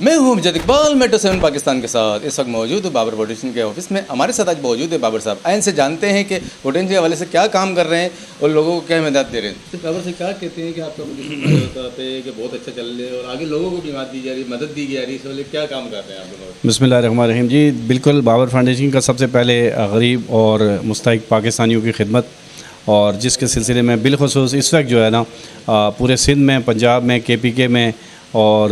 میں ہوں امجد اقبال میٹرو 7 پاکستان کے ساتھ اس وقت موجود ہوں بابر فاؤنڈیشن کے آفس میں. ہمارے ساتھ آج موجود ہے بابر صاحب. آئین سے جانتے ہیں کہ فاؤنڈیشن کے حوالے سے کیا کام کر رہے ہیں اور لوگوں کو کیا مدد دے رہے ہیں. بابر سے کیا کہتے ہیں کہ آپ کا فاؤنڈیشن کہ بہت اچھا چل رہا ہے اور آگے لوگوں کو بھی مدد دی جا رہی ہے, اس والے کیا کام کر رہے ہیں آپ لوگ؟ بسم اللہ الرحمن الرحیم. جی بالکل, بابر فاؤنڈیشن کا سب سے پہلے غریب اور مستحق پاکستانیوں کی خدمت, اور جس کے سلسلے میں بالخصوص اس وقت جو ہے نا پورے سندھ میں, پنجاب میں, KPK میں اور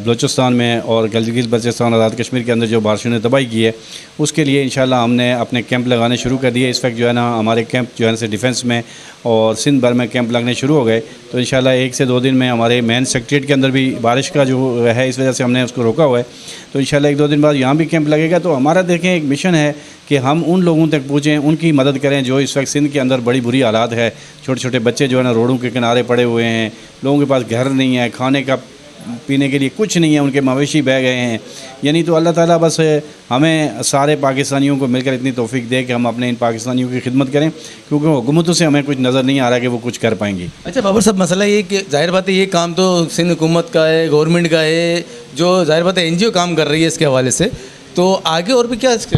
بلوچستان میں اور گلگت بلتستان آزاد کشمیر کے اندر جو بارشوں نے تباہی کی ہے, اس کے لیے انشاءاللہ ہم نے اپنے کیمپ لگانے شروع کر دیے. اس وقت جو ہے نا ہمارے کیمپ جو ہے نا ڈیفنس میں اور سندھ بھر میں کیمپ لگنے شروع ہو گئے. تو انشاءاللہ 1 سے 2 دن میں ہمارے مین سیکٹریٹ کے اندر بھی بارش کا جو ہے اس وجہ سے ہم نے اس کو روکا ہوا ہے. تو انشاءاللہ 1-2 دن بعد یہاں بھی کیمپ لگے گا. تو ہمارا دیکھیں ایک مشن ہے کہ ہم ان لوگوں تک پہنچیں, ان کی مدد کریں جو اس وقت سندھ کے اندر بڑی بری حالات ہے. چھوٹے چھوٹے بچے جو ہے نا روڈوں کے کنارے پڑے ہوئے ہیں, لوگوں کے پاس گھر نہیں ہے, کھانے کا پینے کے لیے کچھ نہیں ہے, ان کے مویشی بہہ گئے ہیں. یعنی تو اللہ تعالیٰ بس ہمیں سارے پاکستانیوں کو مل کر اتنی توفیق دے کہ ہم اپنے ان پاکستانیوں کی خدمت کریں, کیونکہ حکومتوں سے ہمیں کچھ نظر نہیں آ رہا کہ وہ کچھ کر پائیں گی. اچھا بابر صاحب, مسئلہ یہ کہ ظاہر بات ہے یہ کام تو سندھ حکومت کا ہے, گورنمنٹ کا ہے, جو ظاہر بات ہے NGO کام کر رہی ہے اس کے حوالے سے, تو آگے اور بھی کیا اس کے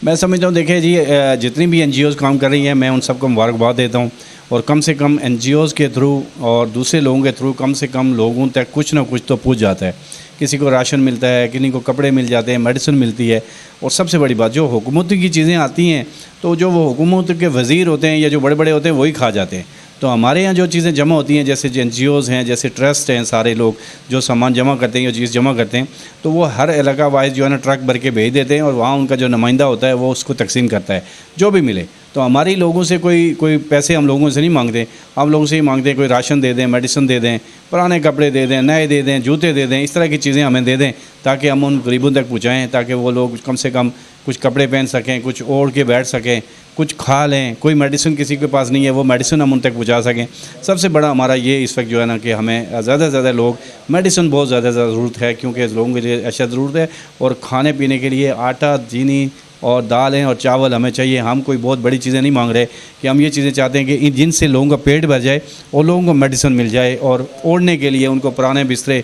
میں سمجھتا ہوں دیکھیں جی, جتنی بھی NGOs کام کر رہی ہیں میں ان سب کو مبارکباد دیتا ہوں, اور کم سے کم NGOs کے تھرو اور دوسرے لوگوں کے تھرو کم سے کم لوگوں تک کچھ نہ کچھ تو پہنچ جاتا ہے. کسی کو راشن ملتا ہے, کسی کو کپڑے مل جاتے ہیں, میڈیسن ملتی ہے. اور سب سے بڑی بات جو حکومت کی چیزیں آتی ہیں تو جو وہ حکومت کے وزیر ہوتے ہیں یا جو بڑے بڑے ہوتے ہیں وہی کھا جاتے ہیں. تو ہمارے یہاں جو چیزیں جمع ہوتی ہیں جیسے NGOs ہیں, جیسے ٹرسٹ ہیں, سارے لوگ جو سامان جمع کرتے ہیں یا چیز جمع کرتے ہیں تو وہ ہر علاقہ وائز جو ہے نا ٹرک بھر کے بھیج دیتے ہیں, اور وہاں ان کا جو نمائندہ ہوتا ہے وہ اس کو تقسیم کرتا ہے جو بھی ملے. تو ہماری لوگوں سے کوئی پیسے ہم لوگوں سے نہیں مانگتے, ہم لوگوں سے ہی مانگتے ہیں کوئی راشن دے دیں, میڈیسن دے دیں, پرانے کپڑے دے دیں, نئے دے دیں, جوتے دے دیں, اس طرح کی چیزیں ہمیں دے دیں تاکہ ہم ان غریبوں تک پہنچائیں, تاکہ وہ لوگ کم سے کم کچھ کپڑے پہن سکیں, کچھ اوڑھ کے بیٹھ سکیں, کچھ کھا لیں. کوئی میڈیسن کسی کے پاس نہیں ہے وہ میڈیسن ہم ان تک پہنچا سکیں. سب سے بڑا ہمارا یہ اس وقت جو ہے نا کہ ہمیں زیادہ سے زیادہ لوگ میڈیسن بہت زیادہ ضرورت ہے, کیونکہ لوگوں کے لیے اشد ضرورت ہے. اور کھانے پینے کے لیے آٹا, چینی اور دالیں اور چاول ہمیں چاہیے. ہم کوئی بہت بڑی چیزیں نہیں مانگ رہے کہ ہم یہ چیزیں چاہتے ہیں کہ جن سے لوگوں کا پیٹ بھر جائے اور لوگوں کو میڈیسن مل جائے, اور اوڑھنے کے لیے ان کو پرانے بسترے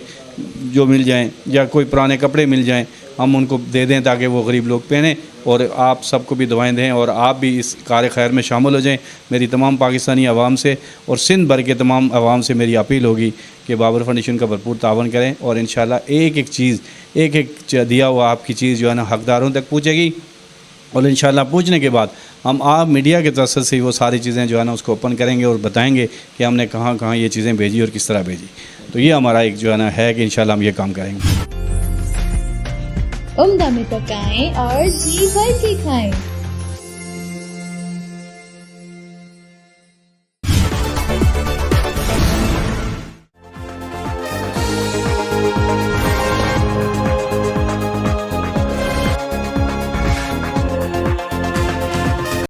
جو مل جائیں یا کوئی پرانے کپڑے مل جائیں ہم ان کو دے دیں تاکہ وہ غریب لوگ پہنیں. اور آپ سب کو بھی دعائیں دیں اور آپ بھی اس کار خیر میں شامل ہو جائیں. میری تمام پاکستانی عوام سے اور سندھ بھر کے تمام عوام سے میری اپیل ہوگی کہ بابر فاؤنڈیشن کا بھرپور تعاون کریں, اور انشاءاللہ ایک ایک چیز, ایک ایک دیا ہوا آپ کی چیز جو ہے نا حقداروں تک پہنچے گی. اور انشاءاللہ پہنچنے کے بعد ہم آپ میڈیا کے توسط سے وہ ساری چیزیں جو ہے نا اس کو اوپن کریں گے اور بتائیں گے کہ ہم نے کہاں کہاں یہ چیزیں بھیجی اور کس طرح بھیجی. تو یہ ہمارا ایک جو ہے نا ہے کہ انشاءاللہ ہم یہ کام کریں گے. عمدہ میں پکائیں اور جی بھر کے کھائیں.